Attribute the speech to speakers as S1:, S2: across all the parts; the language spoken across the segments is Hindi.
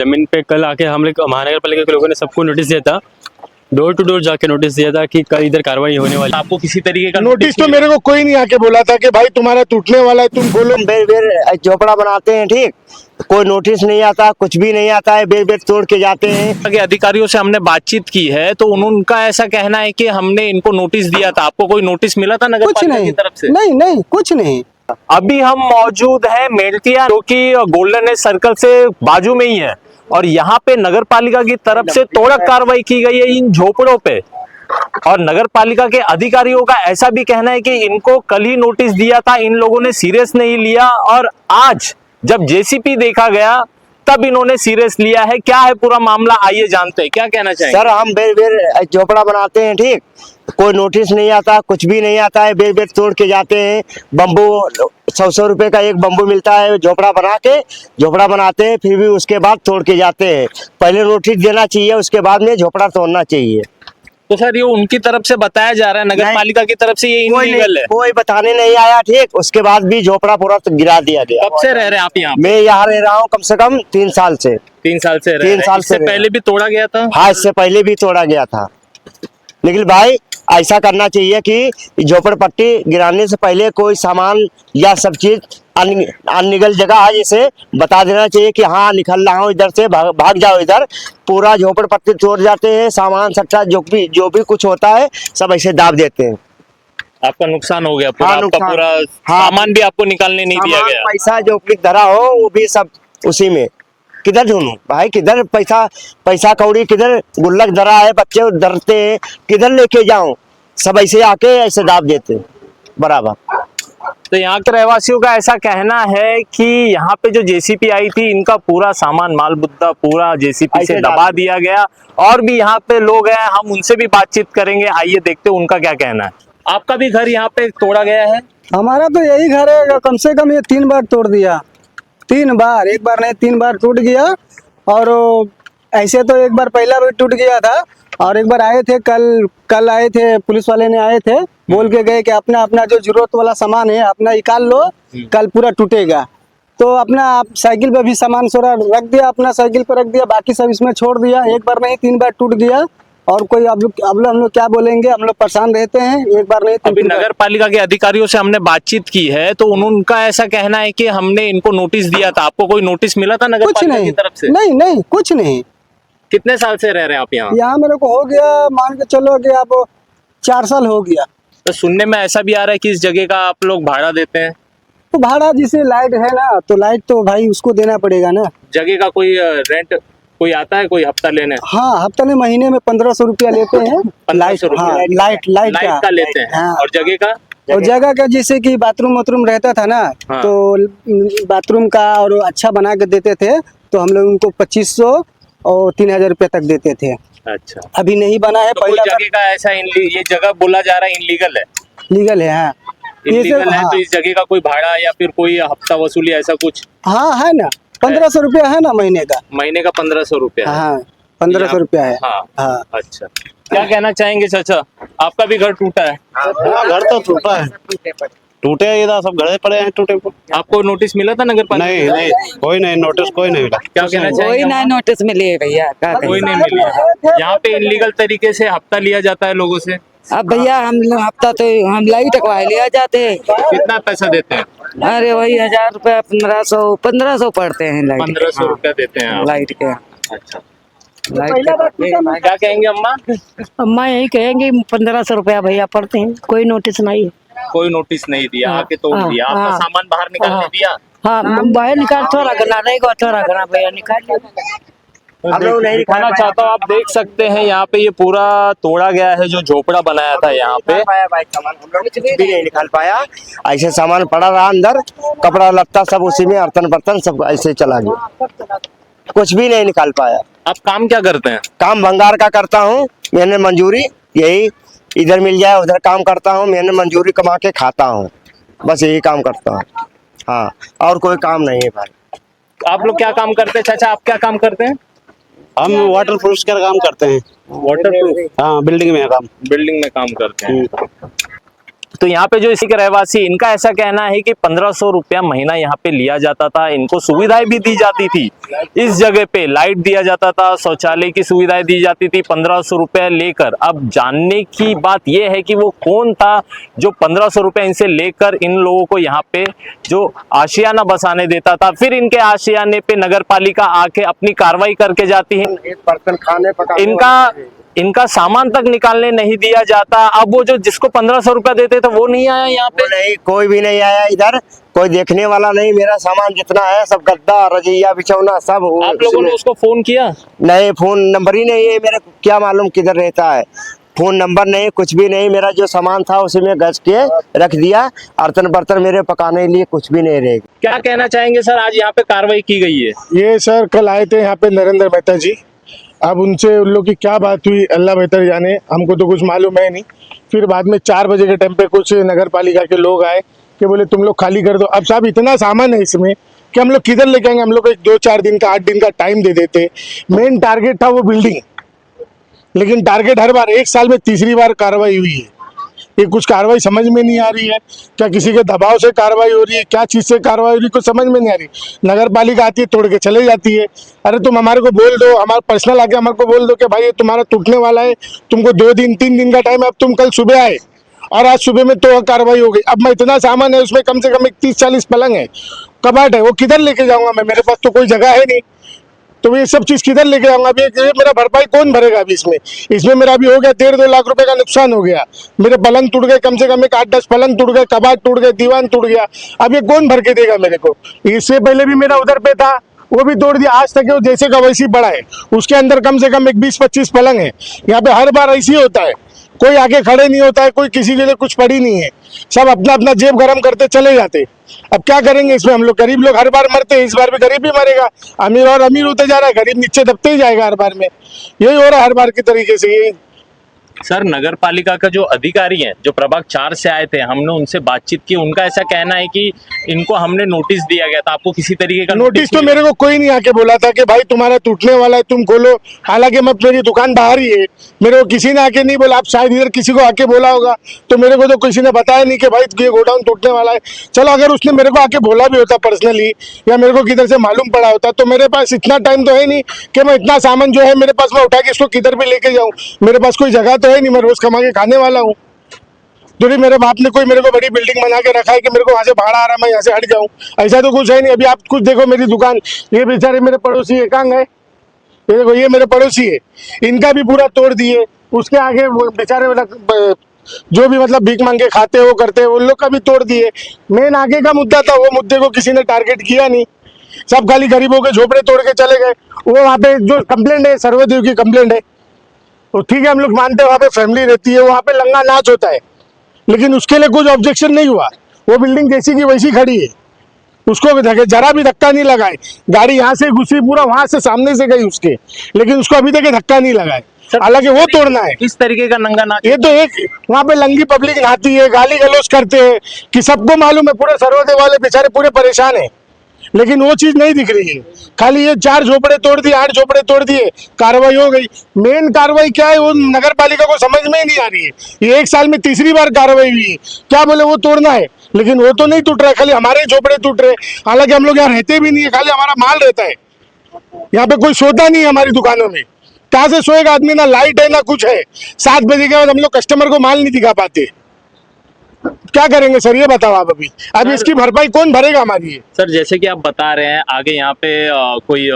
S1: जमीन पे कल आके हम लोग महानगर पालिका के लोगों ने सबको नोटिस दिया था, डोर टू डोर जाके नोटिस दिया था कि कल इधर कार्रवाई होने वाली।
S2: आपको किसी तरीके का
S3: नोटिस तो मेरे को कोई नहीं आके बोला था कि भाई तुम्हारा टूटने वाला है, तुम बोलो।
S4: बेर बेर झोपड़ा बनाते हैं, ठीक, कोई नोटिस नहीं आता, कुछ भी नहीं आता है, बेर बेर तोड़ के जाते हैं।
S2: के अधिकारियों से हमने बातचीत की है तो उनका ऐसा कहना है कि हमने इनको नोटिस दिया था। आपको कोई नोटिस मिला था नगर पालिका की तरफ से?
S5: नहीं कुछ नहीं।
S2: अभी हम मौजूद हैं मेल्टिया, जो कि गोल्डन एज सर्कल से बाजू में ही है, और यहाँ पे नगर पालिका की तरफ से तोड़क कार्रवाई की गई है इन झोपड़ों पे। और नगर पालिका के अधिकारियों का ऐसा भी कहना है कि इनको कल ही नोटिस दिया था, इन लोगों ने सीरियस नहीं लिया, और आज जब जेसीपी देखा गया तब इन्होंने सीरियस लिया है। क्या है पूरा मामला, आइए जानते हैं। क्या कहना चाहिए
S4: सर? हम बेर बेर झोपड़ा बनाते हैं, ठीक, कोई नोटिस नहीं आता, कुछ भी नहीं आता है, बेर बेर तोड़ के जाते हैं। बम्बू 100 रुपए का एक बम्बू मिलता है, झोपड़ा बनाते हैं, फिर भी उसके बाद तोड़ के जाते हैं। पहले नोटिस देना चाहिए, उसके बाद में झोपड़ा तोड़ना चाहिए।
S2: तो सर ये उनकी तरफ से बताया जा रहा है, नगर पालिका की तरफ से ये इनलीगल है।
S4: कोई बताने नहीं आया, ठीक, उसके बाद भी झोपड़ा पूरा गिरा दिया गया।
S2: कब से रह रहे हैं आप यहाँ?
S4: मैं यहाँ रह रहा हूँ कम से कम 3 साल से।
S2: 3 साल से रह रहे हैं।
S4: 3 साल
S2: इससे
S4: से
S2: पहले भी तोड़ा गया था?
S4: हाँ, इससे पहले भी तोड़ा गया था। निखिल भाई, ऐसा करना चाहिए कि झोपड़पट्टी गिराने से पहले कोई सामान या सब चीज अननिगल जगह है जैसे बता देना चाहिए कि हाँ निकल रहा हूँ इधर से, भाग जाओ इधर। पूरा झोपड़पट्टी तोड़ जाते हैं, सामान सट्टा जो भी कुछ होता है सब ऐसे दाब देते हैं।
S2: आपका नुकसान हो गया पूरा?
S4: हाँ,
S2: आपका पूरा
S4: हाँ,
S2: सामान भी आपको निकालने नहीं दिया गया?
S4: पैसा जो भी धरा हो वो भी सब उसी में। किधर ढूंढूं भाई, किधर पैसा कौड़ी, किधर गुल्लक धरा है, बच्चे डरते हैं, किधर लेके जाऊं? सब ऐसे आके ऐसे दाब देते बराबर।
S2: तो यहाँ के रहवासियों का ऐसा कहना है कि यहाँ पे जो जेसीपी आई थी, इनका पूरा सामान माल बुद्दा पूरा जेसीपी से दबा दिया गया। और भी यहाँ पे लोग हैं, हम उनसे भी बातचीत करेंगे। आइए देखते हैं उनका क्या कहना है। आपका भी घर यहाँ पे तोड़ा गया है?
S5: हमारा तो यही घर है, कम से कम ये 3 बार तोड़ दिया। 3 बार, एक बार नहीं 3 बार टूट गया। और ऐसे तो एक बार पहला भी टूट गया था, और एक बार आए थे कल आए थे, पुलिस वाले ने आए थे, बोल के गए कि अपना जो जरूरत वाला सामान है अपना निकाल लो, कल पूरा टूटेगा। तो अपना आप साइकिल पे भी सामान सोरा रख दिया, अपना साइकिल पे रख दिया, बाकी सब इसमें छोड़ दिया। एक बार नहीं 3 बार टूट गया। और कोई अब हम लोग क्या बोलेंगे, हम लोग परेशान रहते हैं। एक बार नहीं
S2: अभी नगर पालिका के अधिकारियों से हमने बातचीत की है तो उनका ऐसा कहना है कि हमने इनको नोटिस दिया था। आपको कोई नोटिस मिला था नगर पालिका की तरफ से?
S5: नहीं कुछ नहीं।
S2: कितने साल से रह रहे हैं आप यहाँ?
S5: यहाँ मेरे को हो गया, मान के चलो कि आप 4 साल हो गया।
S2: तो सुनने में ऐसा भी आ रहा है कि इस जगह का आप लोग भाड़ा देते हैं?
S5: तो भाड़ा जिसे लाइट है ना, तो लाइट तो भाई उसको देना पड़ेगा ना।
S2: जगह का कोई रेंट कोई आता है कोई हफ्ता लेने?
S5: हाँ, हफ्ता में महीने में 1500 रुपया लेते हैं।
S2: 1500 रुपया?
S5: हाँ, लाइट
S2: का लेते हैं।
S5: हाँ।
S2: और जगह का?
S5: और जगह का जैसे कि बाथरूम रहता था ना,
S2: हाँ।
S5: तो बाथरूम का और अच्छा बना के देते थे, तो हम लोग उनको 2500 और 3000 रुपया तक देते थे।
S2: अच्छा,
S5: अभी नहीं बना है।
S2: तो कोई जगह का ऐसा ये जगह बोला जा रहा है इनलीगल है?
S5: लीगल है, हाँ।
S2: इनलीगल है।
S5: हाँ।
S2: तो इस जगह का कोई भाड़ा या फिर कोई हफ्ता वसूली ऐसा कुछ?
S5: हाँ है ना, 1500 रुपया है ना महीने का।
S2: महीने का 1500 रुपया?
S5: हाँ, 1500 रुपया है।
S2: हाँ।
S5: हाँ।
S2: अच्छा, क्या कहना चाहेंगे चाचा? आपका भी घर टूटा है?
S6: घर तो टूटा है, टूटे इधर सब घड़े पड़े हैं टूटे को।
S2: आपको नोटिस मिला था नगर पालिका?
S6: नहीं, कोई नहीं नोटिस, कोई नहीं मिला।
S2: क्या कहना चाहेंगे?
S7: कोई ना नोटिस मिली है भैया,
S2: कोई नहीं मिली है। यहाँ पे इनलीगल तरीके से हफ्ता लिया जाता है लोगों से।
S7: अब भैया हम लोग हफ्ता तो हम लाइट टकवा लिया जाते हैं।
S2: कितना पैसा देते हैं?
S7: अरे वही 1000 रुपया, 1500 पड़ते हैं लाइट।
S2: 1500 रुपया देते हैं आप?
S7: लाइट के।
S2: अच्छा,
S7: लाइट के
S2: क्या कहेंगे अम्मा?
S8: अम्मा यही कहेंगे 1500 रुपया भैया पड़ते हैं, कोई नोटिस नहीं है।
S2: कोई नोटिस नहीं दिया, आके तोड़ दिया। आपका सामान बाहर निकालने दिया?
S8: हाँ, बाहर निकाल, थोड़ा घना रहेगा, थोड़ा घना भैया निकाल।
S4: हम लोग नहीं
S2: दिखाना चाहता हूँ, आप देख सकते हैं यहाँ पे ये पूरा तोड़ा गया है जो झोपड़ा बनाया था यहाँ पे।
S4: कुछ भी नहीं निकाल पाया, ऐसे सामान पड़ा रहा अंदर, कपड़ा लत्ता सब उसी में, बर्तन बर्तन सब ऐसे चला गया, कुछ भी नहीं निकाल पाया।
S2: आप काम क्या करते हैं?
S4: काम भंगार का करता हूँ, मैंने मंजूरी यही, इधर मिल जाए उधर काम करता हूँ, मैंने मंजूरी कमा के खाता हूँ, बस यही काम करता हूँ। हाँ, और कोई काम नहीं है भाई।
S2: आप लोग क्या काम करते हैं चाचा? आप क्या काम करते हैं?
S6: हम वाटर प्रूफ का काम करते हैं।
S2: Water proof?
S6: हाँ, बिल्डिंग में काम।
S2: बिल्डिंग में काम करते हैं। तो यहाँ पे जो इसी के रहवासी, इनका ऐसा कहना है कि 1500 रुपया महीना यहाँ पे लिया जाता था, इनको सुविधाएं भी दी जाती थी, इस जगह पे लाइट दिया जाता था, शौचालय की सुविधाएं दी जाती थी 1500 रुपया लेकर। अब जानने की बात यह है कि वो कौन था जो 1500 रुपया इनसे लेकर इन लोगों को यहाँ पे जो आशियाना बसाने देता था, फिर इनके आशियाने पे नगर पालिका आके अपनी कार्रवाई करके जाती है।
S4: एक बर्तन खाने
S2: इनका सामान तक निकालने नहीं दिया जाता। अब वो जो जिसको 1500 रुपया देते थे वो नहीं आया यहाँ पे,
S4: नहीं, कोई भी नहीं आया इधर, कोई देखने वाला नहीं। मेरा सामान जितना है सब गद्दा रजिया बिछौना सब
S2: आप लोगों ने उसको फोन किया?
S4: नहीं, फोन नंबर ही नहीं है मेरे को, क्या मालूम किधर रहता है, फोन नंबर नहीं, कुछ भी नहीं। मेरा जो सामान था उसी में गज के रख दिया, बर्तन बर्तन मेरे पकाने के लिए कुछ भी नहीं रहेगा।
S2: क्या कहना चाहेंगे सर, आज यहाँ पे कार्रवाई की गई है?
S3: ये सर कल आए थे यहाँ पे नरेंद्र मेहता जी, अब उनसे उन लोग की क्या बात हुई अल्लाह बेहतर जाने, हमको तो कुछ मालूम है नहीं। फिर बाद में 4 बजे के टाइम पे कुछ नगर पालिका के लोग आए कि बोले तुम लोग खाली कर दो। अब साहब इतना सामान है इसमें कि हम लोग किधर लेके आएंगे, हम लोग को 2-4 दिन का 8 दिन का टाइम दे देते। मेन टारगेट था वो बिल्डिंग, लेकिन टारगेट हर बार 1 साल में तीसरी बार कार्रवाई हुई है। ये कुछ कार्रवाई समझ में नहीं आ रही है, क्या किसी के दबाव से कार्रवाई हो रही है, क्या चीज से कार्रवाई हो रही है, कुछ समझ में नहीं आ रही। नगर पालिका आती है तोड़ के चले जाती है। अरे तुम हमारे को बोल दो, हमारा पर्सनल आके हमारे को बोल दो कि भाई ये तुम्हारा टूटने वाला है, तुमको 2 दिन 3 दिन का टाइम है। अब तुम कल सुबह आए और आज सुबह में तो कार्रवाई हो गई। अब मैं इतना सामान है उसमें कम से कम 30-40 पलंग है, कबाट है, वो किधर लेके जाऊंगा मैं, मेरे पास तो कोई जगह है नहीं। तो ये सब चीज किधर लेके आऊंगा अभी, ये मेरा भरपाई कौन भरेगा अभी इसमें मेरा अभी हो गया 1.5-2 लाख रुपए का नुकसान हो गया। मेरे पलंग टूट गए, कम से कम 8-10 पलंग टूट गए, कबाट टूट गए, दीवान टूट गया। अब ये कौन भर के देगा मेरे को? इससे पहले भी मेरा उधर पे था, वो भी तोड़ दिया। आज तक वो जैसे का वैसी पड़ा है, उसके अंदर कम से कम 20-25 पलंग है। यहाँ पे हर बार ऐसी होता है, कोई आगे खड़े नहीं होता है, कोई किसी के लिए कुछ पड़ी नहीं है, सब अपना अपना जेब गरम करते चले जाते। अब क्या करेंगे इसमें, हम लोग गरीब लोग हर बार मरते हैं, इस बार भी गरीब ही मरेगा। अमीर और अमीर होते जा रहा है, गरीब नीचे दबते ही जाएगा हर बार में। यही हो रहा है हर बार की तरीके से। यही
S2: सर, नगर पालिका का जो अधिकारी हैं, जो प्रभाग 4 से आए थे, हमने उनसे बातचीत की, उनका ऐसा कहना है कि इनको हमने नोटिस दिया गया था। आपको किसी तरीके का
S3: नोटिस तो मेरे को कोई नहीं आके बोला था कि भाई तुम्हारा टूटने वाला है, तुम खोलो। हालांकि मैं, मेरी दुकान बाहर ही है, मेरे को किसी ने आके नहीं बोला। आप शायद इधर किसी को आके बोला होगा, तो मेरे को तो किसी ने बताया नहीं कि भाई ये गोडाउन टूटने वाला है। चलो अगर उसने मेरे को आके बोला भी होता पर्सनली, या मेरे को किधर से मालूम पड़ा होता, तो मेरे पास इतना टाइम तो है नहीं कि मैं इतना सामान जो है मेरे पास मैं उठा के इसको किधर भी लेके जाऊँ। मेरे पास कोई जगह तो है नहीं, मैं रोज कमा के खाने वाला हूँ। जो मेरे बाप ने कोई मेरे को बड़ी बिल्डिंग बना के रखा है कि मेरे को वहां से भाड़ा आ रहा है, मैं यहाँ से हट जाऊँ, ऐसा तो कुछ है नहीं। अभी आप कुछ देखो मेरी दुकान, ये बेचारे मेरे पड़ोसी एकांग है, ये देखो ये मेरे पड़ोसी है, इनका भी पूरा तोड़ दिए। उसके आगे वो बेचारे जो भी मतलब भीख मांग के खाते वो करते, उन लोग का भी तोड़ दिए। मेन आगे का मुद्दा था, वो मुद्दे को किसी ने टारगेट किया नहीं, सब खाली गरीबों के झोपड़े तोड़ के चले गए। वो वहाँ पे जो कंप्लेंट है, सर्वदेव की कंप्लेंट है, तो ठीक है हम लोग मानते हैं, वहाँ पे फैमिली रहती है, वहाँ पे लंगा नाच होता है, लेकिन उसके लिए कुछ ऑब्जेक्शन नहीं हुआ। वो बिल्डिंग जैसी की वैसी खड़ी है, उसको जरा भी धक्का नहीं लगाए। गाड़ी यहाँ से घुसी, पूरा वहां से सामने से गई उसके, लेकिन उसको अभी तक धक्का नहीं लगाए। हालांकि वो तोड़ना है।
S2: किस तरीके का नंगा नाच?
S3: ये तो एक वहाँ पे लंगी पब्लिक नहाती है, गाली गलौज करते हैं, कि सबको मालूम है, पूरे सर्वोदय वाले बेचारे पूरे परेशान है, लेकिन वो चीज नहीं दिख रही है। खाली ये 4 झोपड़े तोड़ दिए, 8 झोपड़े तोड़ दिए, कार्रवाई हो गई। मेन कार्रवाई क्या है वो नगर पालिका को समझ में ही नहीं आ रही है। ये 1 साल में तीसरी बार कार्रवाई हुई है। क्या बोले वो तोड़ना है, लेकिन वो तो नहीं टूट रहा है, खाली हमारे झोपड़े टूट रहे। हालांकि हम लोग यहाँ रहते भी नहीं है, खाली हमारा माल रहता है। यहाँ पे कोई सोता नहीं है हमारी दुकानों में, कहाँ से सोएगा आदमी, ना लाइट है ना कुछ है। 7 बजे के बाद हम लोग कस्टमर को माल नहीं दिखा पाते। क्या करेंगे सर, ये बताओ आप। अभी इसकी भरपाई कौन भरेगा हमारी?
S2: सर, जैसे कि आप बता रहे हैं, आगे यहाँ पे कोई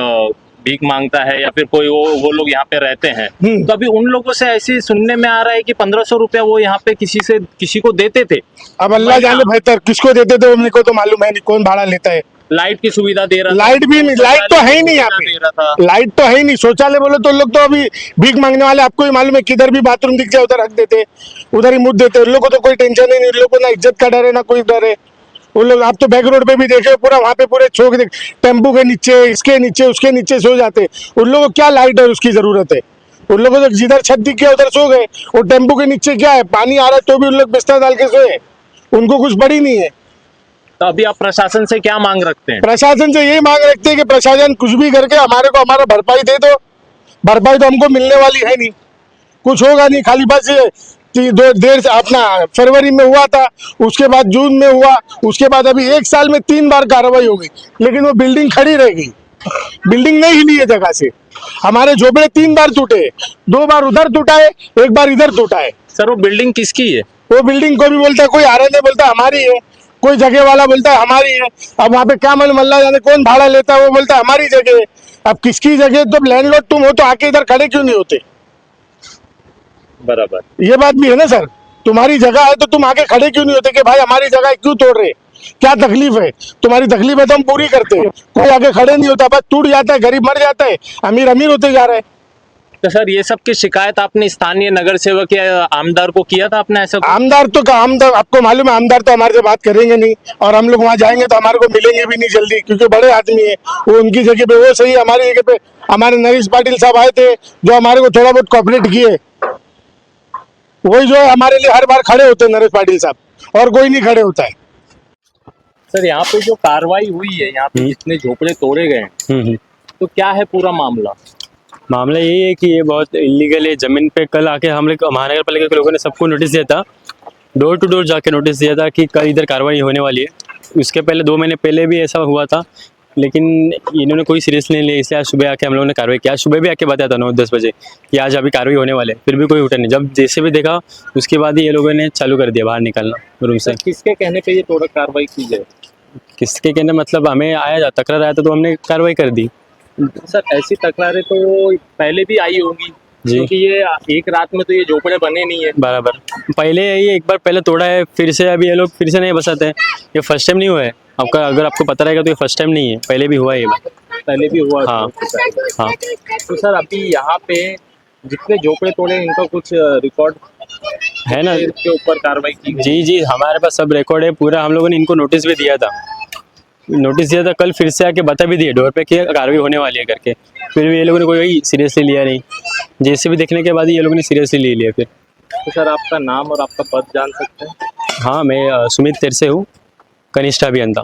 S2: भीख मांगता है या फिर कोई वो लोग यहाँ पे रहते हैं, तो अभी उन लोगों से ऐसे सुनने में आ रहा है कि 1500 रुपया वो यहाँ पे किसी को देते थे।
S3: अब अल्लाह जाने बेहतर किसको देते थे, मेरे को तो मालूम है नहीं कौन भाड़ा लेता है।
S2: लाइट की सुविधा दे रहा,
S3: लाइट भी नहीं, लाइट तो है ही नहीं यहाँ पे, लाइट तो है ही नहीं। शौचालय बोलो तो लोग तो अभी भीख मांगने वाले, आपको ही मालूम है, किधर भी बाथरूम दिख जाए उधर रख देते, उधर ही मुद्द देते। उन लोग को तो कोई टेंशन ही नहीं, उन लोग को ना इज्जत का डर है ना कोई डर है। उन लोग, आप तो बैक रोड पे भी देखे, पूरा वहाँ पे पूरे चौक टेम्पू के नीचे, इसके नीचे उसके नीचे सो जाते। उन लोगों को क्या लाइट है उसकी जरूरत है? उन लोगों को जिधर छत दिख गया उधर सो गए। और टेम्पू के नीचे क्या है, पानी आ रहा है तो भी उन लोग बिस्तर डाल के सोए, उनको कुछ बड़ी नहीं है।
S2: तो अभी आप प्रशासन से क्या मांग रखते हैं?
S3: प्रशासन से यही मांग रखते हैं कि प्रशासन कुछ भी करके हमारे को हमारा भरपाई दे दो। भरपाई तो हमको मिलने वाली है नहीं, कुछ होगा नहीं, खाली बस ये देर से अपना फरवरी में हुआ था, उसके बाद जून में हुआ, उसके बाद अभी 1 साल में 3 बार कार्रवाई हो गई, लेकिन वो बिल्डिंग खड़ी रह गई, बिल्डिंग नहीं हिली है जगह से। हमारे झोपड़े 3 बार टूटे, 2 बार उधर टूटा है, 1 बार इधर टूटा है।
S2: सर वो बिल्डिंग किसकी है?
S3: वो बिल्डिंग कोई भी बोलता है, कोई आरएनए बोलता है हमारी है, कोई जगह वाला बोलता है हमारी है। अब वहाँ पे क्या मल्ला जाने कौन भाड़ा लेता है, वो बोलता है हमारी जगह है। अब किसकी जगह? तो लैंडलॉर्ड तुम हो तो आके इधर खड़े क्यों नहीं होते?
S2: बराबर।
S3: ये बात भी है ना सर, तुम्हारी जगह है तो तुम आके खड़े क्यों नहीं होते कि भाई हमारी जगह है, क्यों तोड़ रहे? क्या तकलीफ है? तुम्हारी तकलीफ है तो हम पूरी करते हैं। कोई आके खड़े नहीं होता, बस टूट जाता है, गरीब मर जाता है, अमीर अमीर होते जा रहे हैं।
S2: तो सर ये सब की शिकायत आपने स्थानीय नगर सेवक या आमदार को किया था आपने ऐसा?
S3: आमदार तो का आमदार, आपको मालूम है आमदार तो हमारे से बात करेंगे नहीं, और हम लोग वहाँ जाएंगे तो हमारे को मिलेंगे भी नहीं जल्दी, क्योंकि बड़े आदमी है वो। उनकी जगह पे वो सही, हमारी जगह पे हमारे नरेश पाटिल साहब आए थे जो हमारे को थोड़ा बहुत कोऑपरेट किए, वही जो है हमारे लिए हर बार खड़े होते हैं नरेश पाटिल साहब, और कोई नहीं खड़े होता है।
S2: सर यहाँ पे जो कार्रवाई हुई है, यहाँ पे जितने झोपड़े तोड़े गए हैं, तो क्या है पूरा मामला?
S1: मामला यही है कि ये बहुत इलीगल है। जमीन पे कल आके हम लोग महानगर पालिका के लोगों ने सबको नोटिस दिया था, डोर टू डोर जाके नोटिस दिया था कि कल इधर कार्रवाई होने वाली है। उसके पहले 2 महीने पहले भी ऐसा हुआ था, लेकिन इन्होंने कोई सीरियस नहीं लिया, इसलिए आज सुबह आके हम लोगों ने कार्रवाई किया। सुबह भी आके बताया था 9-10 बजे कि आज अभी कार्रवाई होने वाले, फिर भी कोई उठा नहीं। जब जैसे भी देखा उसके बाद ही ये लोगों ने चालू कर दिया बाहर निकलना रूम से।
S2: किसके कहने पे ये तोड़ कार्रवाई की जाए?
S1: किसके कहने मतलब हमें आया तकरार आया था तो हमने कार्रवाई कर दी।
S2: सर ऐसी तकरारें तो पहले भी आई होंगी,
S1: जी।
S2: क्योंकि ये एक रात में तो ये झोपड़े बने नहीं है।
S1: बराबर, पहले ये एक बार पहले तोड़ा है, फिर से अभी ये लोग फिर से नहीं बसाते हैं। ये फर्स्ट टाइम नहीं हुआ है आपका, अगर आपको पता रहेगा तो ये फर्स्ट टाइम नहीं है, पहले भी हुआ है ये बात।
S2: पहले भी हुआ।
S1: हाँ हाँ।
S2: तो सर अभी यहाँ पे जितने झोपड़े तोड़े इनका कुछ रिकॉर्ड
S1: है ना?
S2: इनके ऊपर कार्रवाई की गई?
S1: जी जी, हमारे पास सब रिकॉर्ड है पूरा। हम लोगों ने इनको नोटिस भी दिया था, कल फिर से आके बता भी दिए डोर पे कि कार्रवाई होने वाली है करके, फिर भी ये लोगों ने कोई सीरियसली लिया नहीं। जैसे भी देखने के बाद ये लोगों ने सीरियसली ले लिया फिर।
S2: तो सर आपका नाम और आपका पद जान सकते हैं?
S1: हाँ, मैं सुमित तेरसे हूँ, कनिष्ठ अभियंता।